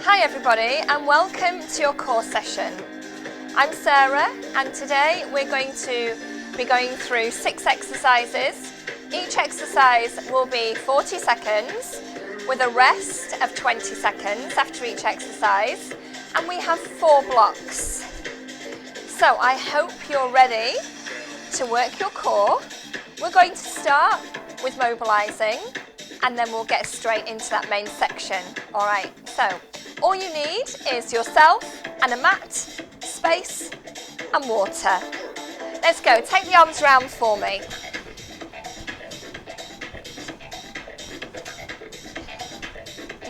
Hi everybody and welcome to your core session. I'm Sarah and today we're going to be going through 6 exercises. Each exercise will be 40 seconds with a rest of 20 seconds after each exercise, and we have 4 blocks. So I hope you're ready to work your core. We're going to start with mobilizing and then we'll get straight into that main section. Alright, so all you need is yourself and a mat, space and water. Let's go, take the arms round for me.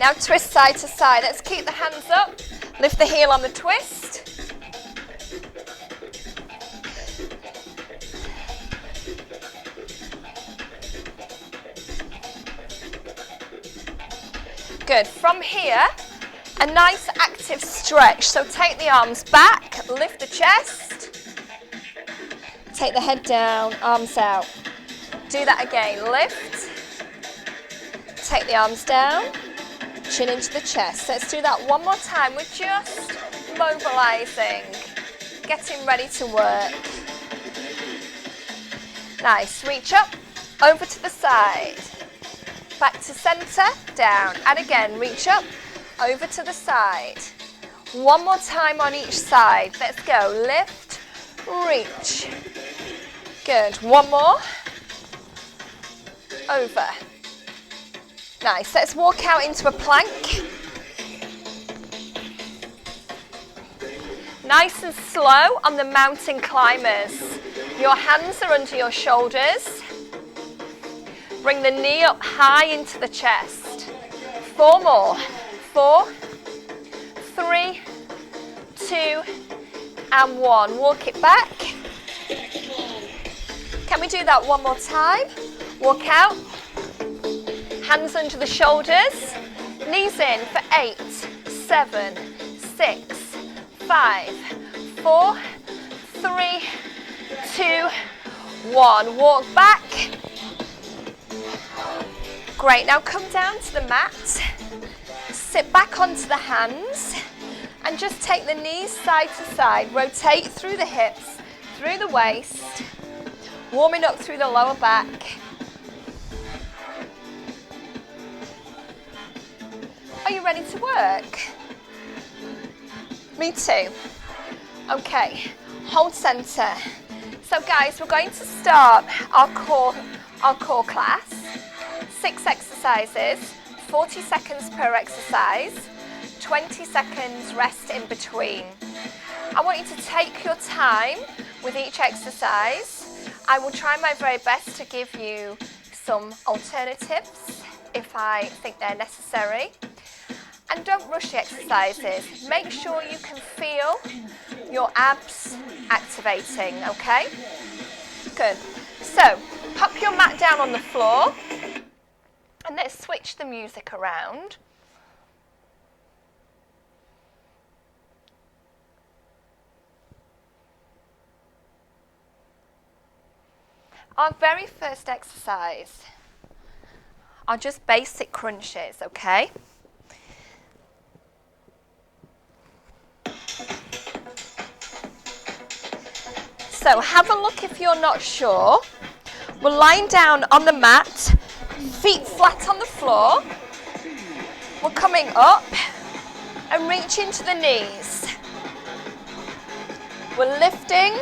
Now twist side to side. Let's keep the hands up, lift the heel on the twist. Good. From here, a nice active stretch. So take the arms back, lift the chest, take the head down, arms out. Do that again. Lift, take the arms down, chin into the chest. Let's do that one more time. We're just mobilizing, getting ready to work. Nice. Reach up, over to the side. Back to center, down, and again, reach up, over to the side. One more time on each side. Let's go, lift, reach. Good, one more. Over. Nice, let's walk out into a plank. Nice and slow on the mountain climbers. Your hands are under your shoulders. Bring the knee up high into the chest. 4 more. 4, 3, 2, and 1. Walk it back. Can we do that one more time? Walk out. Hands under the shoulders. Knees in for 8, 7, 6, 5, 4, 3, 2, 1. Walk back. Great, now come down to the mat, sit back onto the hands and just take the knees side to side, rotate through the hips, through the waist, warming up through the lower back. Are you ready to work? Me too. Okay, hold center. So guys, we're going to start our core class. 6 exercises, 40 seconds per exercise, 20 seconds rest in between. I want you to take your time with each exercise. I will try my very best to give you some alternatives if I think they're necessary. And don't rush the exercises. Make sure you can feel your abs activating, okay? Good. So, pop your mat down on the floor. And let's switch the music around. Our very first exercise are just basic crunches, okay? So have a look if you're not sure. We're lying down on the mat. Feet flat on the floor. We're coming up and reach into the knees. We're lifting,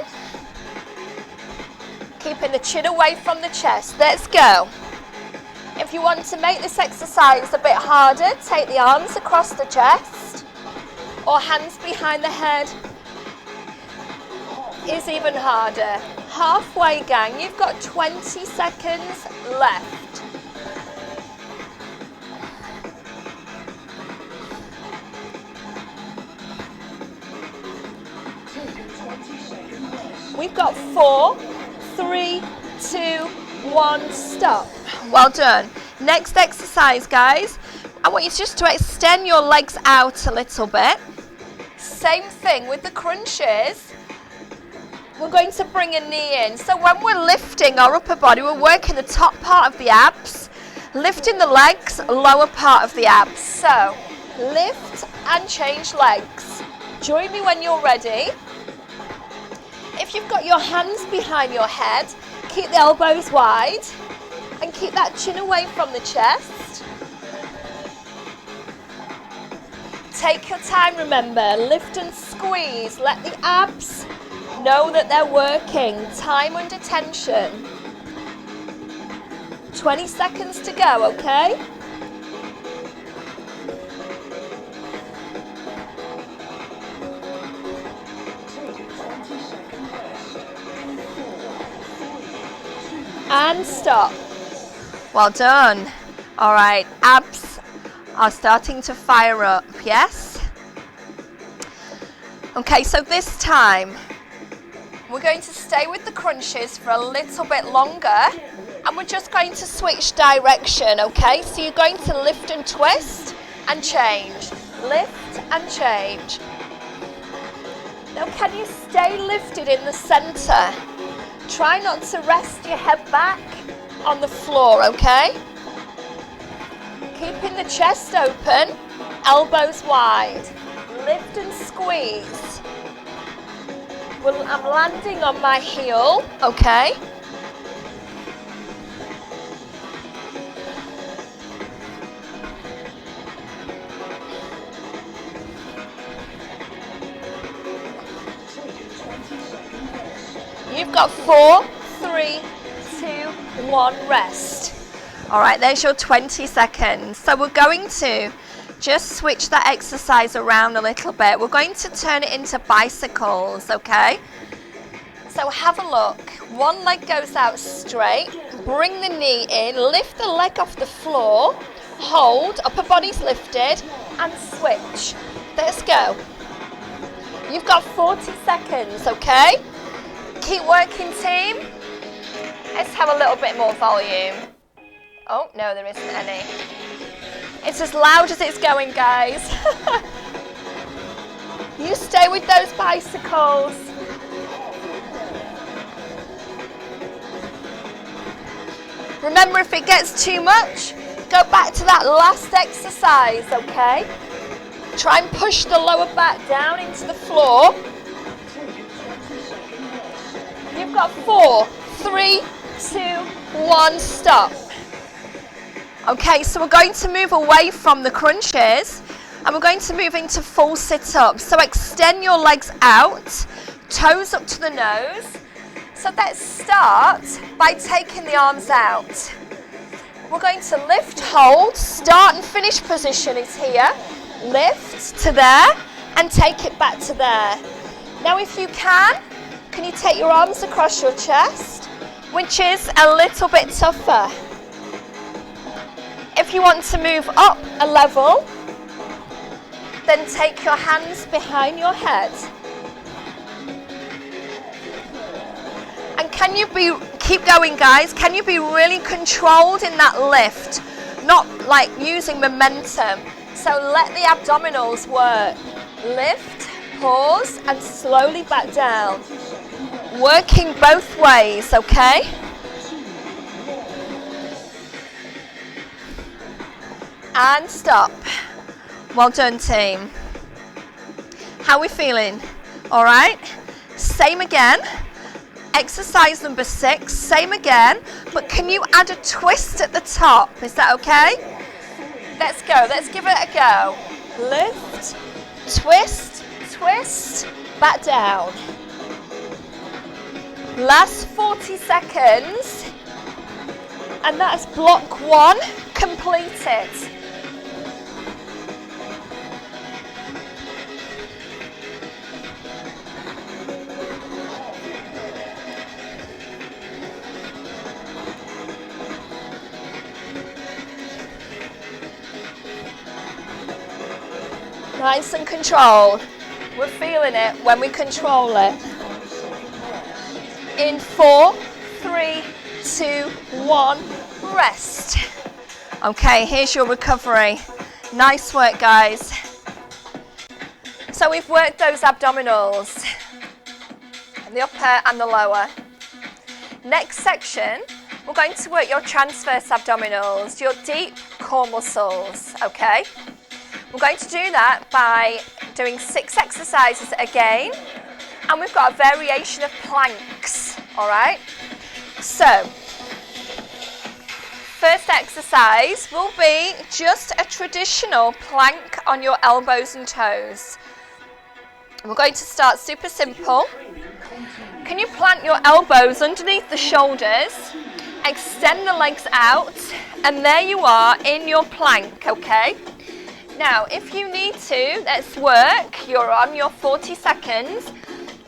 keeping the chin away from the chest. Let's go. If you want to make this exercise a bit harder, take the arms across the chest or hands behind the head. Is even harder. Halfway, gang. You've got 20 seconds left. We've got 4, 3, 2, 1, stop. Well done. Next exercise, guys. I want you just to extend your legs out a little bit. Same thing with the crunches. We're going to bring a knee in. So when we're lifting our upper body, we're working the top part of the abs, lifting the legs, lower part of the abs. So lift and change legs. Join me when you're ready. If you've got your hands behind your head, keep the elbows wide and keep that chin away from the chest. Take your time, remember, lift and squeeze. Let the abs know that they're working. Time under tension. 20 seconds to go, okay? And stop. Well done. All right, abs are starting to fire up, yes? Okay, so this time we're going to stay with the crunches for a little bit longer and we're just going to switch direction, okay? So you're going to lift and twist and change. Lift and change. Now can you stay lifted in the center? Try not to rest your head back on the floor, okay? Keeping the chest open, elbows wide. Lift and squeeze. Well, I'm landing on my heel, okay? You've got 4, 3, 2, 1, rest. All right, there's your 20 seconds. So we're going to just switch that exercise around a little bit. We're going to turn it into bicycles, okay? So have a look. One leg goes out straight. Bring the knee in. Lift the leg off the floor. Hold. Upper body's lifted. And switch. Let's go. You've got 40 seconds, okay? Keep working, team. Let's have a little bit more volume. Oh, no, there isn't any. It's as loud as it's going, guys. You stay with those bicycles. Remember, if it gets too much, go back to that last exercise, okay? Try and push the lower back down into the floor. You've got 4, 3, 2, 1, stop. Okay, so we're going to move away from the crunches and we're going to move into full sit-ups. So extend your legs out, toes up to the nose. So let's start by taking the arms out. We're going to lift, hold, start and finish position is here. Lift to there and take it back to there. Now if you can you take your arms across your chest, which is a little bit tougher. If you want to move up a level, then take your hands behind your head. And can you keep going, guys, can you be really controlled in that lift? Not like using momentum. So let the abdominals work. Lift, pause, and slowly back down. Working both ways, okay? And stop. Well done, team. How are we feeling? All right. Same again. Exercise number 6, same again, but can you add a twist at the top? Is that okay? Let's go. Let's give it a go. Lift, twist, twist, back down. Last 40 seconds, and that's block 1 completed. Nice and controlled. We're feeling it when we control it. In 4, 3, 2, 1, rest. Okay, here's your recovery. Nice work, guys. So we've worked those abdominals, the upper and the lower. Next section, we're going to work your transverse abdominals, your deep core muscles, okay? We're going to do that by doing 6 exercises again, and we've got a variation of planks, all right? So, first exercise will be just a traditional plank on your elbows and toes. We're going to start super simple. Can you plant your elbows underneath the shoulders, extend the legs out, and there you are in your plank, okay? Now, if you need to, let's work. You're on your 40 seconds.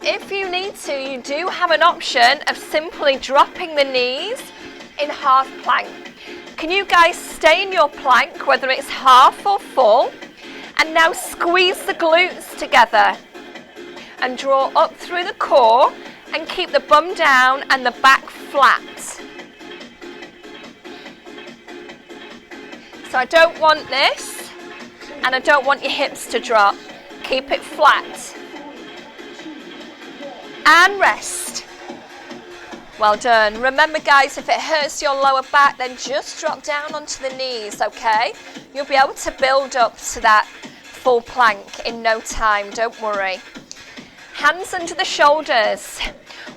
If you need to, you do have an option of simply dropping the knees in half plank. Can you guys stay in your plank, whether it's half or full? And now squeeze the glutes together and draw up through the core and keep the bum down and the back flat. So I don't want this. And I don't want your hips to drop. Keep it flat. And rest. Well done. Remember guys, if it hurts your lower back, then just drop down onto the knees, okay? You'll be able to build up to that full plank in no time, don't worry. Hands under the shoulders.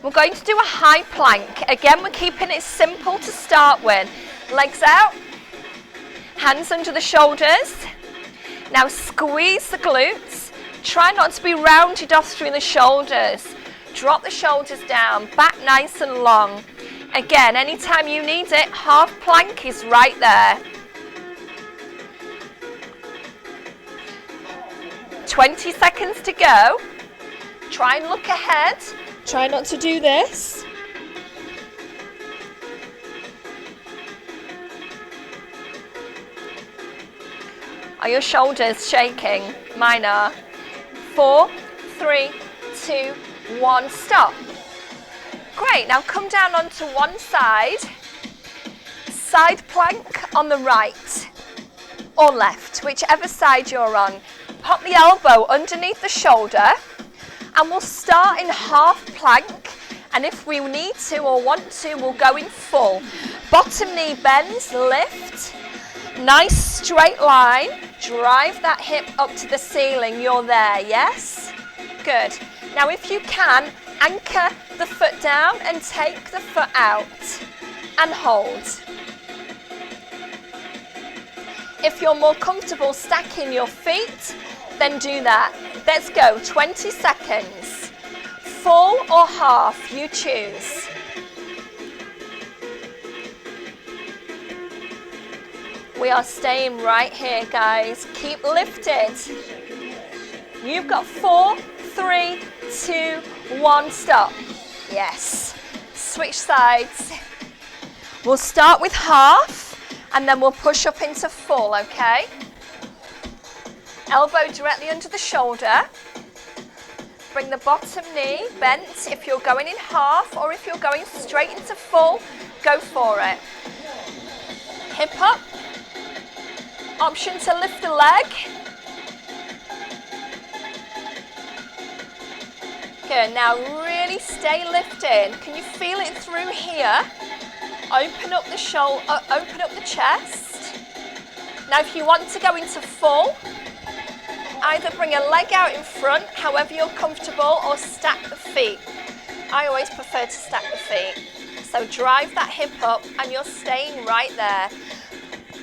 We're going to do a high plank. Again, we're keeping it simple to start with. Legs out. Hands under the shoulders. Now squeeze the glutes. Try not to be rounded off through the shoulders. Drop the shoulders down, back nice and long. Again, anytime you need it, half plank is right there. 20 seconds to go. Try and look ahead. Try not to do this. Are your shoulders shaking? Mine are. 4, 3, 2, 1, stop. Great, now come down onto one side. Side plank on the right or left, whichever side you're on. Pop the elbow underneath the shoulder and we'll start in half plank, and if we need to or want to, we'll go in full. Bottom knee bends, lift. Nice straight line. Drive that hip up to the ceiling. You're there, yes? Good. Now if you can, anchor the foot down and take the foot out and hold. If you're more comfortable stacking your feet, then do that. Let's go, 20 seconds. Full or half, you choose. We are staying right here, guys. Keep lifted. You've got 4, 3, 2, 1, stop. Yes. Switch sides. We'll start with half and then we'll push up into full, okay? Elbow directly under the shoulder. Bring the bottom knee bent if you're going in half, or if you're going straight into full, go for it. Hip up. Option to lift the leg. Good, now really stay lifted. Can you feel it through here? Open up the shoulder, open up the chest. Now if you want to go into full, either bring a leg out in front, however you're comfortable, or stack the feet. I always prefer to stack the feet. So drive that hip up and you're staying right there.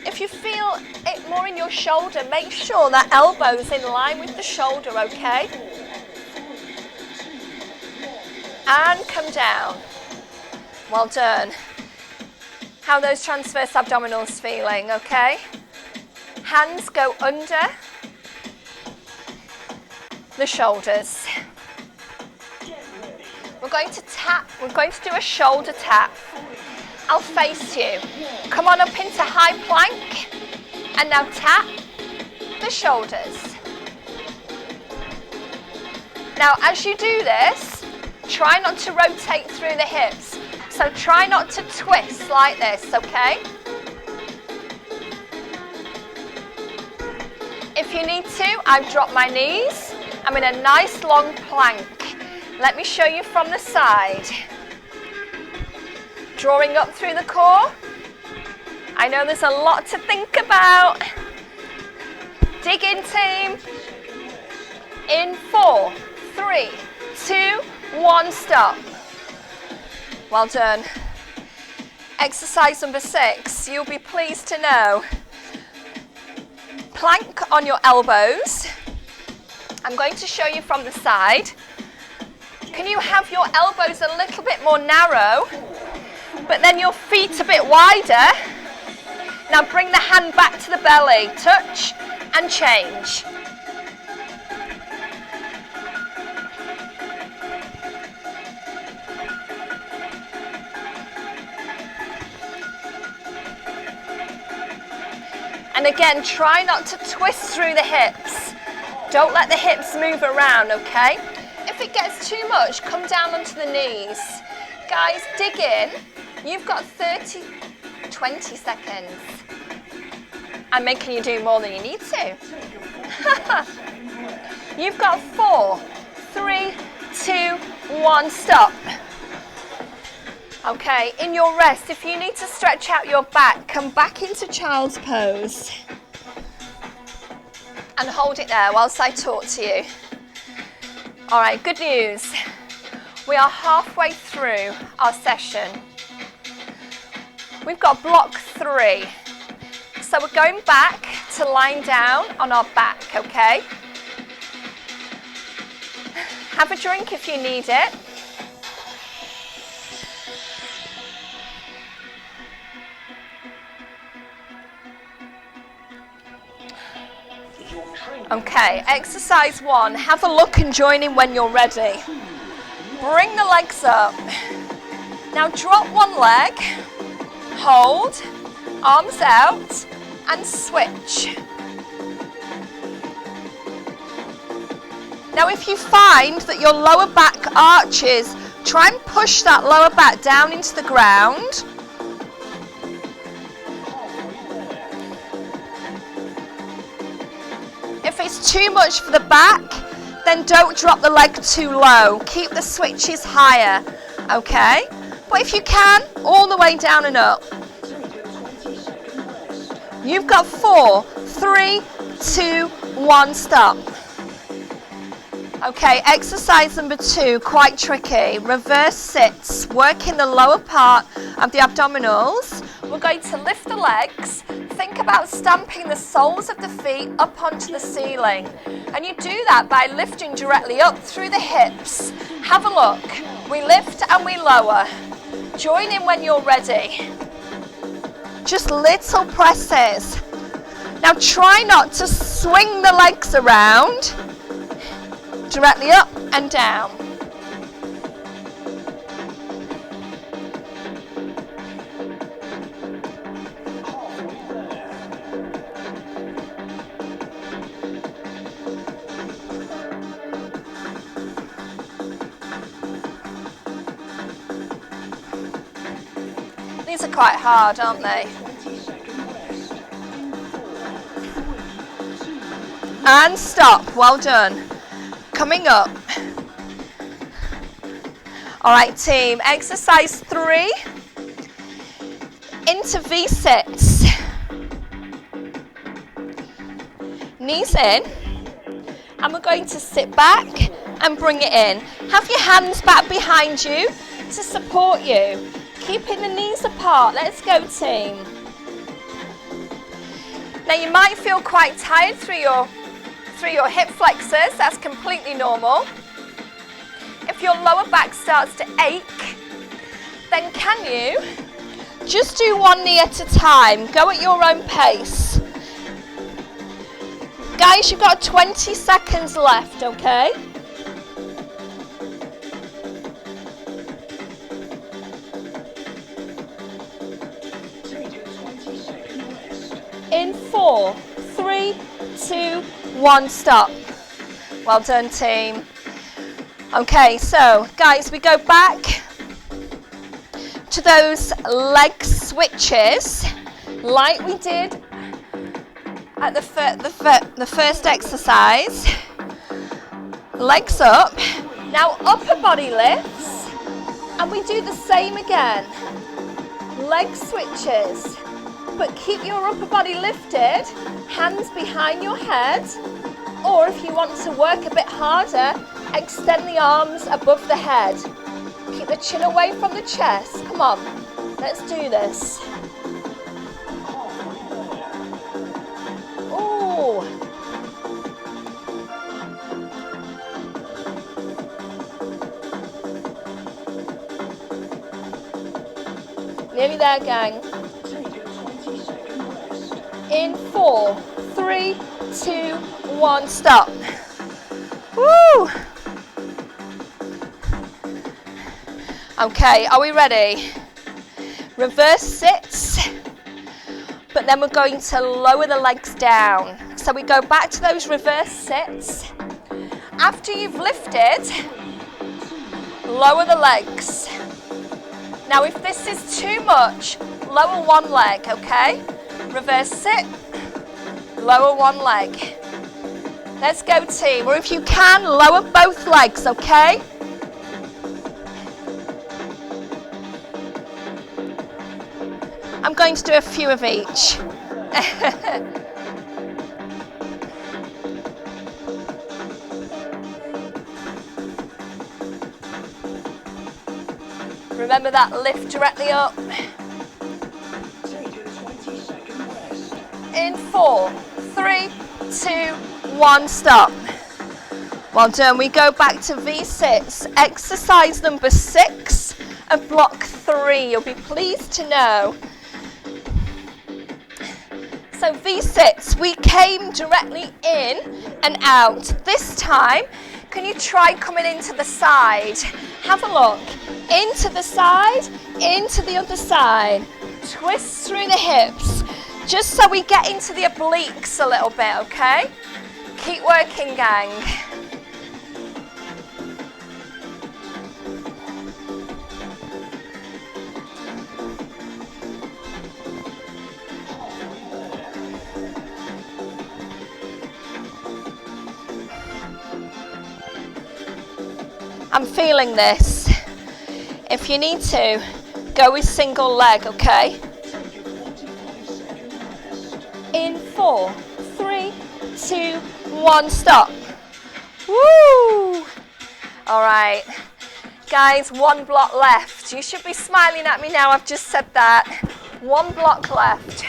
If you feel it more in your shoulder, make sure that elbow's in line with the shoulder, okay? And come down. Well done. How are those transverse abdominals feeling, okay? Hands go under the shoulders. We're going to tap, we're going to do a shoulder tap. I'll face you. Come on up into high plank and now tap the shoulders. Now as you do this, try not to rotate through the hips. So try not to twist like this, okay? If you need to, I've dropped my knees. I'm in a nice long plank. Let me show you from the side. Drawing up through the core. I know there's a lot to think about. Dig in, team. In 4, 3, 2, 1, stop. Well done. Exercise number 6, you'll be pleased to know. Plank on your elbows. I'm going to show you from the side. Can you have your elbows a little bit more narrow, but then your feet a bit wider? Now bring the hand back to the belly, touch and change. And again, try not to twist through the hips. Don't let the hips move around, okay? If it gets too much, come down onto the knees. Guys, dig in. You've got 20 seconds. I'm making you do more than you need to. You've got 4, 3, 2, 1, stop. Okay, in your rest, if you need to stretch out your back, come back into child's pose. And hold it there whilst I talk to you. All right, good news. We are halfway through our session. We've got block 3. So we're going back to lying down on our back, okay? Have a drink if you need it. Okay, exercise 1. Have a look and join in when you're ready. Bring the legs up. Now drop one leg, hold, arms out, and switch. Now if you find that your lower back arches, try and push that lower back down into the ground. If it's too much for the back, then don't drop the leg too low. Keep the switches higher, okay? But if you can, all the way down and up. You've got 4, 3, 2, 1, stop. Okay, exercise number 2, quite tricky. Reverse sits, working the lower part of the abdominals. We're going to lift the legs. Think about stamping the soles of the feet up onto the ceiling. And you do that by lifting directly up through the hips. Have a look. We lift and we lower. Join in when you're ready. Just little presses. Now try not to swing the legs around. Directly up and down. These are quite hard, aren't they? And stop. Well done. Coming up. All right, team. Exercise 3. Into V-sits. Knees in. And we're going to sit back and bring it in. Have your hands back behind you to support you. Keeping the knees apart. Let's go, team. Now you might feel quite tired through your hip flexors. That's completely normal. If your lower back starts to ache, then can you just do one knee at a time? Go at your own pace. Guys, you've got 20 seconds left, okay? In 4, 3, 2, 1, stop. Well done, team. Okay, so guys, we go back to those leg switches like we did at the first exercise. Legs up. Now upper body lifts, and we do the same again. Leg switches. but keep your upper body lifted, hands behind your head, or if you want to work a bit harder, extend the arms above the head. Keep the chin away from the chest. Come on, let's do this. Ooh. Nearly there, gang. In 4, 3, 2, 1, stop. Woo! Okay, are we ready? Reverse sits, but then we're going to lower the legs down. So we go back to those reverse sits. After you've lifted, lower the legs. Now if this is too much, lower one leg, okay? Reverse sit, lower one leg. Let's go, team. Or if you can, lower both legs, okay? I'm going to do a few of each. Remember that lift directly up. In 4, 3, 2, 1, stop. Well done. We go back to V-sits. Exercise number 6 of block 3. You'll be pleased to know. So V-sits, we came directly in and out. This time, can you try coming into the side? Have a look. Into the side, into the other side. Twist through the hips, just so we get into the obliques a little bit, okay? Keep working, gang. I'm feeling this. If you need to, go with single leg, okay? In 4, 3, 2, 1, stop. Woo! All right. Guys, 1 block left. You should be smiling at me now, I've just said that. 1 block left.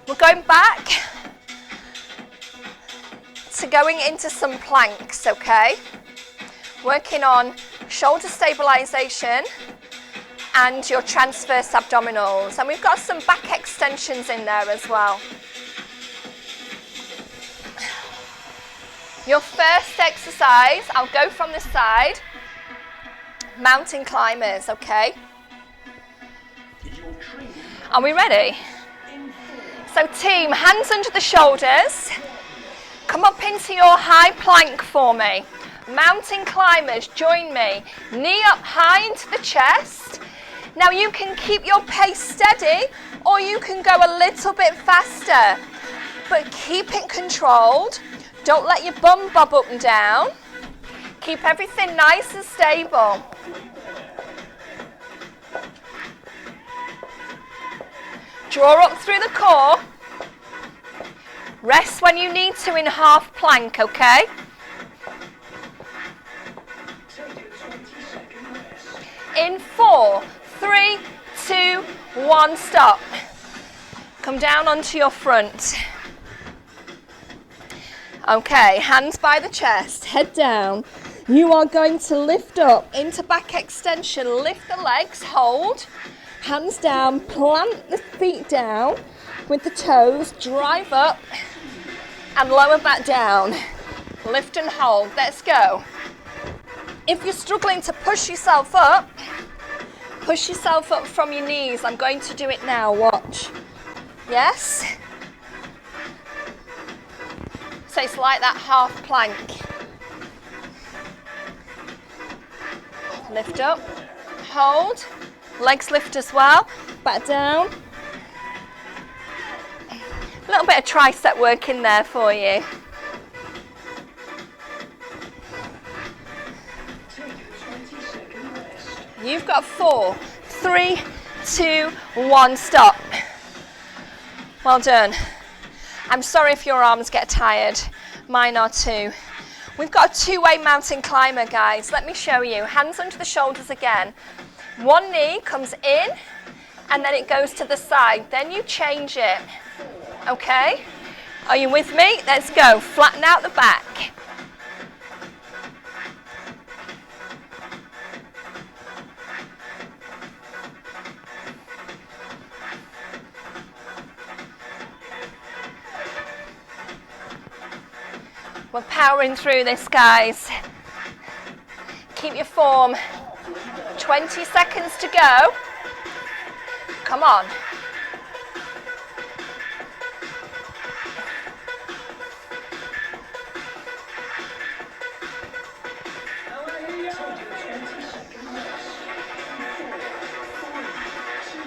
We're going back to going into some planks, okay? Working on shoulder stabilization and your transverse abdominals. And we've got some back extensions in there as well. Your first exercise, I'll go from the side, mountain climbers, okay? Are we ready? So team, hands under the shoulders. Come up into your high plank for me. Mountain climbers, join me. Knee up high into the chest. Now you can keep your pace steady or you can go a little bit faster, but keep it controlled. Don't let your bum bob up and down. Keep everything nice and stable. Draw up through the core. Rest when you need to in half plank, okay? In 4, 3, 2, 1, stop. Come down onto your front. Okay, hands by the chest, head down. You are going to lift up into back extension, lift the legs, hold. Hands down, plant the feet down with the toes, drive up and lower back down. Lift and hold, let's go. If you're struggling to push yourself up from your knees. I'm going to do it now, watch. Yes? So it's like that half plank. Lift up, hold, legs lift as well, back down. A little bit of tricep work in there for you. You've got 4, 3, 2, 1, stop. Well done. I'm sorry if your arms get tired. Mine are too. We've got a two-way mountain climber, guys. Let me show you. Hands under the shoulders again. One knee comes in and then it goes to the side. Then you change it. Okay? Are you with me? Let's go. Flatten out the back. We're powering through this, guys. Keep your form. 20 seconds to go. Come on.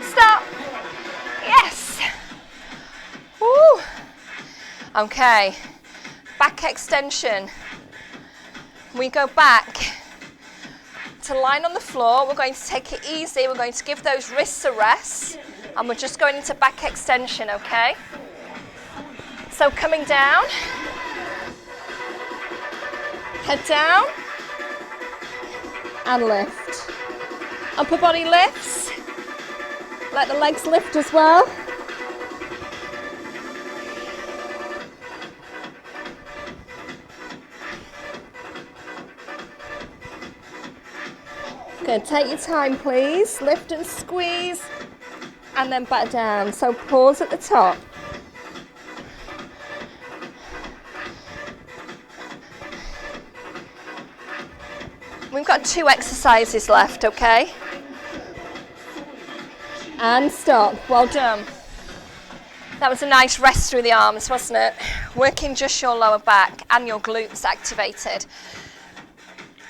Stop. Yes. Woo. Okay. Back extension. We go back to line on the floor. We're going to take it easy. We're going to give those wrists a rest. And we're just going into back extension, okay? So coming down. Head down. And lift. Upper body lifts. Let the legs lift as well. Good, take your time please. Lift and squeeze and then back down. So pause at the top. We've got 2 exercises left, okay? And stop, well done. That was a nice rest through the arms, wasn't it? Working just your lower back and your glutes activated.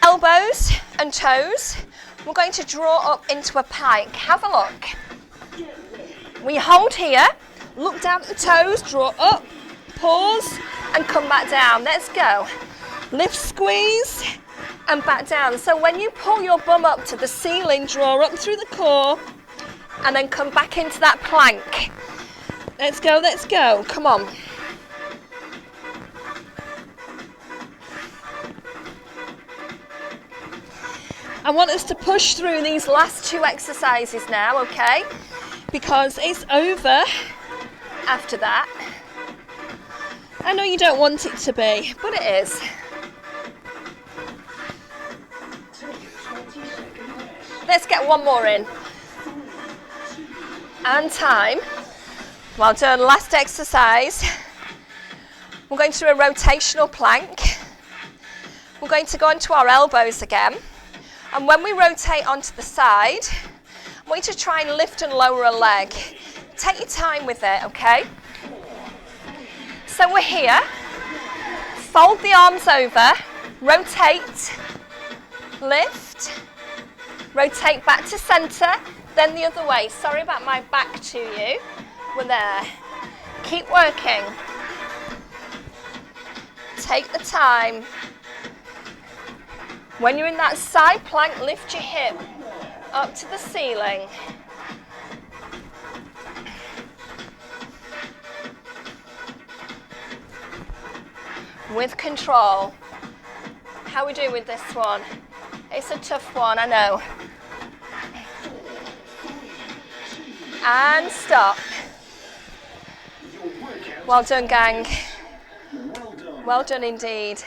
Elbows and toes. We're going to draw up into a pike. Have a look. We hold here, look down at the toes, draw up, pause, and come back down. Let's go. Lift, squeeze, and back down. So when you pull your bum up to the ceiling, draw up through the core, and then come back into that plank. Let's go, let's go. Come on. I want us to push through these last 2 exercises now, okay? Because it's over after that. I know you don't want it to be, but it is. Let's get one more in. And time. Well done, last exercise. We're going to do a rotational plank. We're going to go onto our elbows again. And when we rotate onto the side, I want you to try and lift and lower a leg. Take your time with it, okay? So we're here. Fold the arms over, rotate, lift, rotate back to center, then the other way. Sorry about my back to you. We're there. Keep working. Take the time. When you're in that side plank, lift your hip up to the ceiling. With control. How are we doing with this one? It's a tough one, I know. And stop. Well done, gang. Well done indeed.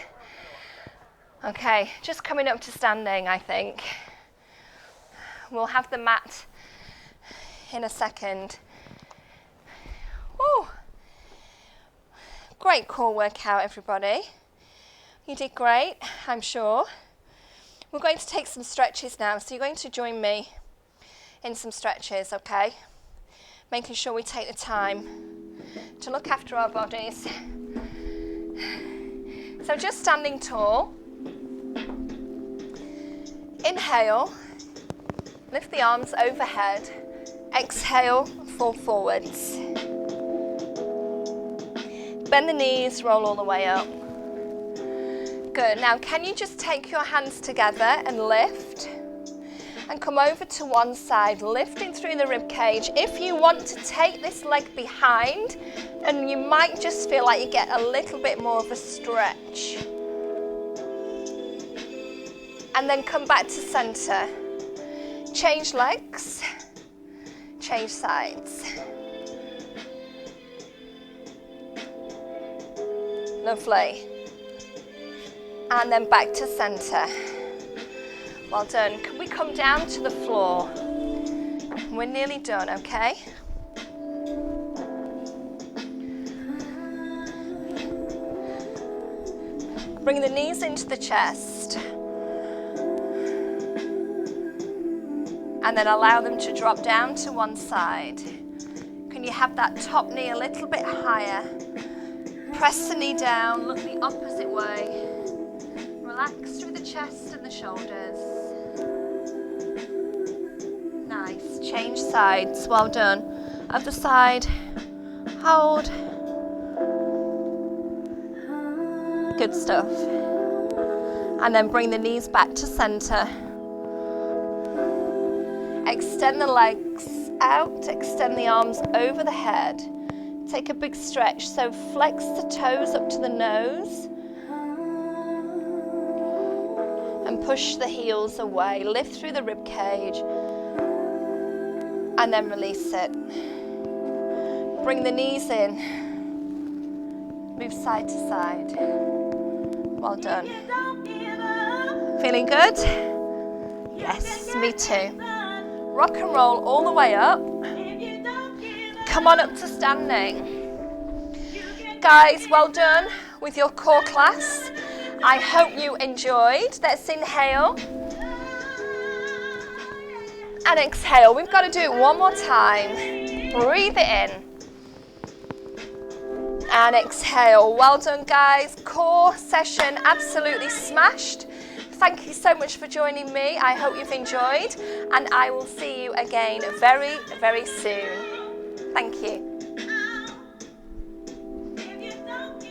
Okay, just coming up to standing, I think. We'll have the mat in a second. Woo. Great core workout, everybody. You did great, I'm sure. We're going to take some stretches now, so you're going to join me in some stretches, okay? Making sure we take the time to look after our bodies. So just standing tall. Inhale, lift the arms overhead. Exhale, fall forwards. Bend the knees, roll all the way up. Good, now can you just take your hands together and lift? and come over to one side, lifting through the rib cage. If you want to take this leg behind, and you might just feel like you get a little bit more of a stretch. And then come back to center. Change legs, change sides. Lovely. And then back to center. Well done. Can we come down to the floor? We're nearly done, okay? Bring the knees into the chest. And then allow them to drop down to one side. Can you have that top knee a little bit higher? Press the knee down, look the opposite way. Relax through the chest and the shoulders. Nice, change sides, well done. Other side, hold. Good stuff. And then bring the knees back to center. Extend the legs out, extend the arms over the head. Take a big stretch, so flex the toes up to the nose. And push the heels away, lift through the rib cage. And then release it. Bring the knees in. Move side to side. Well done. Feeling good? Yes, me too. Rock and roll all the way up. Come on up to standing. Guys, well done with your core class. I hope you enjoyed. Let's inhale. And exhale. We've got to do it one more time. Breathe it in. And exhale. Well done, guys. Core session absolutely smashed. Thank you so much for joining me. I hope you've enjoyed, and I will see you again very, very soon. Thank you.